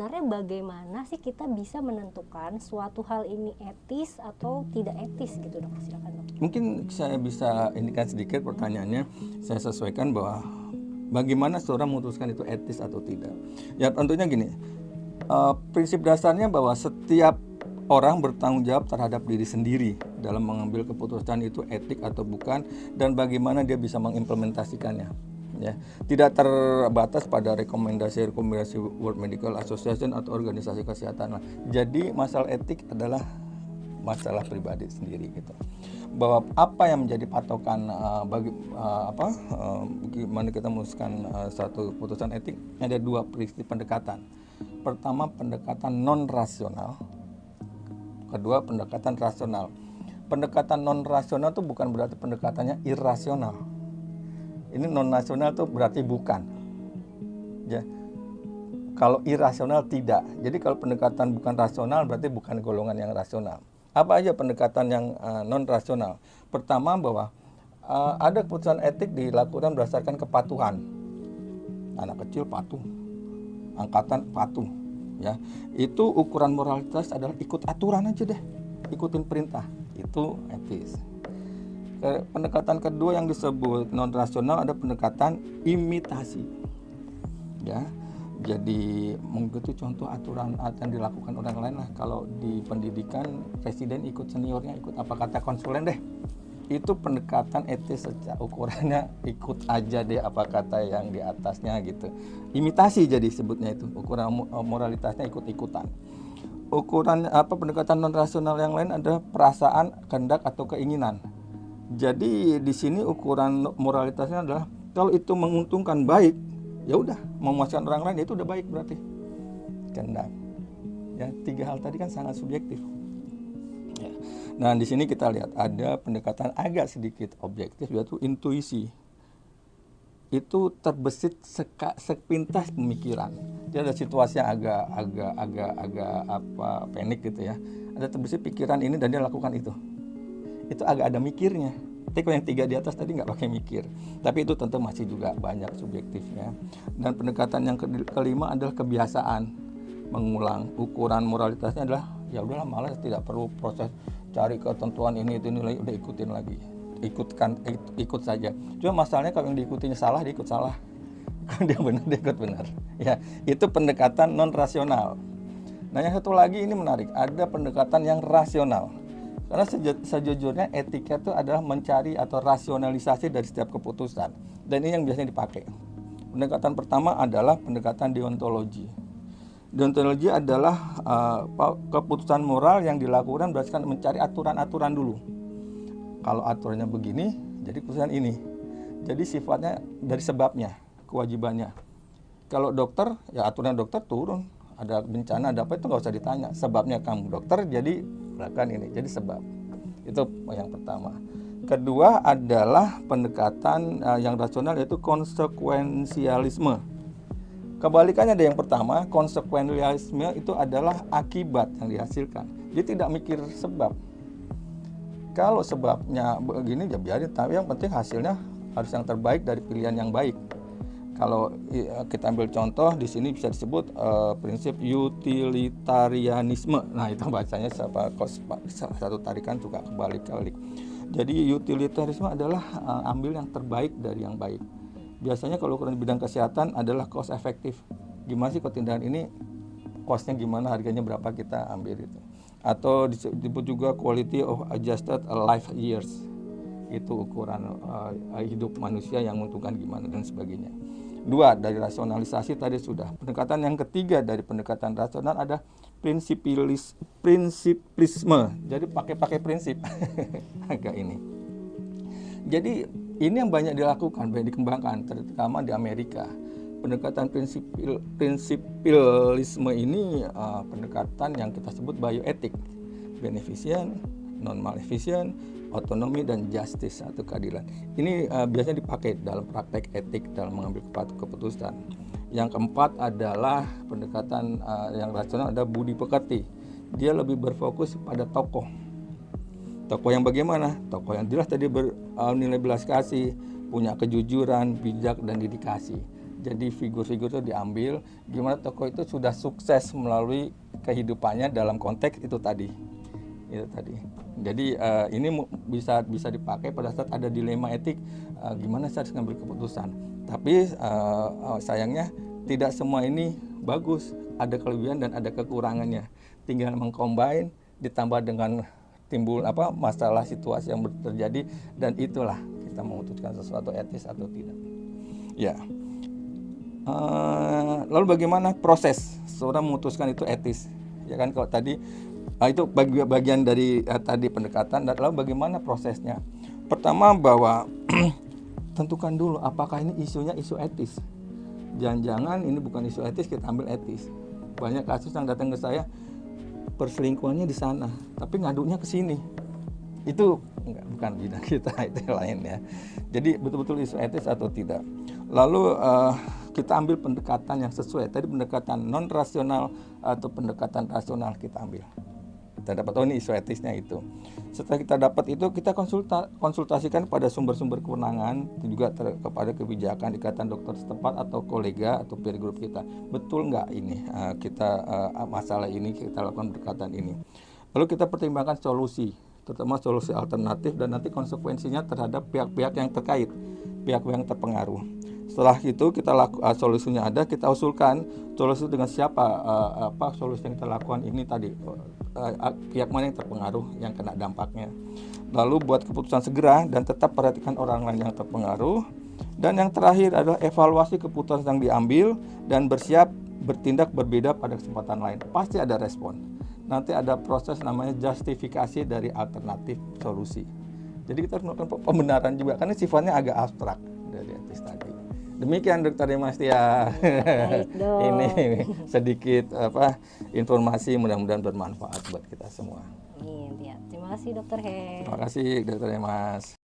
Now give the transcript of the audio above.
sebenarnya bagaimana sih kita bisa menentukan suatu hal ini etis atau tidak etis gitu dok? Silakan dok. Mungkin saya bisa indikan sedikit pertanyaannya, saya sesuaikan bahwa bagaimana seorang memutuskan itu etis atau tidak. Ya tentunya gini, prinsip dasarnya bahwa setiap orang bertanggung jawab terhadap diri sendiri dalam mengambil keputusan itu etik atau bukan, dan bagaimana dia bisa mengimplementasikannya. Ya, tidak terbatas pada rekomendasi World Medical Association atau organisasi kesehatan. Jadi masalah etik adalah masalah pribadi sendiri gitu. Bahwa apa yang menjadi patokan bagaimana kita memutuskan satu keputusan etik, ada dua prinsip pendekatan. Pertama, pendekatan non rasional. Kedua, pendekatan rasional. Pendekatan non rasional itu bukan berarti pendekatannya irasional. Ini non rasional itu berarti bukan. Ya. Kalau irasional tidak. Jadi kalau pendekatan bukan rasional berarti bukan golongan yang rasional. Apa aja pendekatan yang non rasional? Pertama, bahwa ada keputusan etik dilakukan berdasarkan kepatuhan. Anak kecil patuh, angkatan patuh, ya. Itu ukuran moralitas adalah ikut aturan aja deh, ikutin perintah, itu etis. Pendekatan kedua yang disebut non rasional ada pendekatan imitasi, ya. Jadi mengikuti contoh aturan yang dilakukan orang lain lah. Kalau di pendidikan presiden ikut seniornya, ikut apa kata konsulen deh. Itu pendekatan etis secara ukurannya ikut aja deh apa kata yang di atasnya gitu. Imitasi jadi sebutnya itu. Ukuran moralitasnya ikut-ikutan. Ukuran pendekatan non rasional yang lain adalah perasaan, kehendak atau keinginan. Jadi di sini ukuran moralitasnya adalah kalau itu menguntungkan baik, ya udah, memuaskan orang lain itu udah baik berarti. Kehendak. Ya, tiga hal tadi kan sangat subjektif. Ya. Nah, di sini kita lihat ada pendekatan agak sedikit objektif, yaitu intuisi. Itu terbesit sepintas pemikiran. Jadi ada situasi yang agak panik gitu ya. Ada terbesit pikiran ini dan dia lakukan itu. Itu agak ada mikirnya. Tapi kalau yang tiga di atas tadi nggak pakai mikir. Tapi itu tentu masih juga banyak subjektifnya. Dan pendekatan yang kelima adalah kebiasaan mengulang. Ukuran moralitasnya adalah ya udahlah, malas, tidak perlu proses cari ketentuan ini itu nilai, udah ikutin lagi. Ikut saja. Cuma masalahnya kalau yang diikutinya salah, dia ikut salah. Kalau dia benar, dia ikut benar. Ya, itu pendekatan non rasional. Nah, yang satu lagi ini menarik, ada pendekatan yang rasional. Karena sejujurnya etika itu adalah mencari atau rasionalisasi dari setiap keputusan. Dan ini yang biasanya dipakai. Pendekatan pertama adalah pendekatan deontologi. Deontologi adalah keputusan moral yang dilakukan berdasarkan mencari aturan-aturan dulu. Kalau aturannya begini, jadi keputusan ini. Jadi sifatnya dari sebabnya, kewajibannya. Kalau dokter, ya aturan dokter turun. Ada bencana, ada apa, itu nggak usah ditanya. Sebabnya kamu dokter, jadi lakukan ini. Jadi sebab. Itu yang pertama. Kedua adalah pendekatan yang rasional, yaitu konsekuensialisme. Kebalikannya dari yang pertama, konsekuensialisme itu adalah akibat yang dihasilkan. Dia tidak mikir sebab. Kalau sebabnya begini, ya biarin. Tapi yang penting hasilnya harus yang terbaik dari pilihan yang baik. Kalau kita ambil contoh di sini bisa disebut prinsip utilitarianisme. Nah, itu bacanya satu tarikan juga kebalik-balik. Jadi utilitarisme adalah ambil yang terbaik dari yang baik. Biasanya kalau di bidang kesehatan adalah cost efektif. Gimana sih kalau tindakan ini costnya gimana, harganya berapa, kita ambil itu. Atau disebut juga quality of adjusted life years. Itu ukuran hidup manusia yang menguntungkan gimana dan sebagainya. Dua, dari rasionalisasi tadi sudah. Pendekatan yang ketiga dari pendekatan rasional ada prinsiplisme. Jadi pakai prinsip. Agak ini. Jadi ini yang banyak dilakukan, banyak dikembangkan, terutama di Amerika. Pendekatan prinsipilisme ini pendekatan yang kita sebut bioetik. Beneficent, non-maleficent, otonomi, dan justice atau keadilan. Ini biasanya dipakai dalam praktek etik dalam mengambil keputusan. Yang keempat adalah pendekatan yang rasional, ada budi pekerti. Dia lebih berfokus pada tokoh. Tokoh yang bagaimana? Tokoh yang jelas tadi bernilai belas kasih, punya kejujuran, bijak, dan dedikasi. Jadi figur-figur itu diambil, gimana tokoh itu sudah sukses melalui kehidupannya dalam konteks itu tadi. Jadi ini bisa dipakai pada saat ada dilema etik, gimana saya harus ngambil keputusan. Tapi sayangnya tidak semua ini bagus, ada kelebihan dan ada kekurangannya. Tinggal mengcombine ditambah dengan timbul masalah situasi yang terjadi, dan itulah kita memutuskan sesuatu etis atau tidak. Ya. Lalu bagaimana proses seorang memutuskan itu etis? Ya kan, kalau tadi itu bagian dari tadi pendekatan, dan lalu bagaimana prosesnya? Pertama, bahwa tentukan dulu apakah ini isunya isu etis. Jangan-jangan ini bukan isu etis, kita ambil etis. Banyak kasus yang datang ke saya, perselingkuhannya di sana, tapi ngadunya ke sini. Itu bukan bidang kita, itu yang lain ya. Jadi betul-betul isu etis atau tidak. Lalu kita ambil pendekatan yang sesuai. Tadi pendekatan non rasional atau pendekatan rasional kita ambil. Kita dapat, ini isu etisnya itu. Setelah kita dapat itu, kita konsultasikan pada sumber-sumber kewenangan, juga kepada kebijakan ikatan dokter setempat atau kolega atau peer group kita. Betul nggak ini masalah ini kita lakukan pendekatan ini. Lalu kita pertimbangkan solusi, terutama solusi alternatif, dan nanti konsekuensinya terhadap pihak-pihak yang terkait, pihak-pihak yang terpengaruh. Setelah itu solusinya ada, kita usulkan solusi dengan siapa, solusi yang kita lakukan ini tadi, pihak mana yang terpengaruh, yang kena dampaknya. Lalu buat keputusan segera dan tetap perhatikan orang lain yang terpengaruh. Dan yang terakhir adalah evaluasi keputusan yang diambil dan bersiap bertindak berbeda pada kesempatan lain. Pasti ada respon. Nanti ada proses namanya justifikasi dari alternatif solusi. Jadi kita harus melakukan pembenaran juga, karena sifatnya agak abstrak dari etis tadi. Demikian Dokter Demastia. Ini sedikit informasi, mudah-mudahan bermanfaat buat kita semua. Amin. Ya, terima kasih Dokter He. Terima kasih Dokter Demas.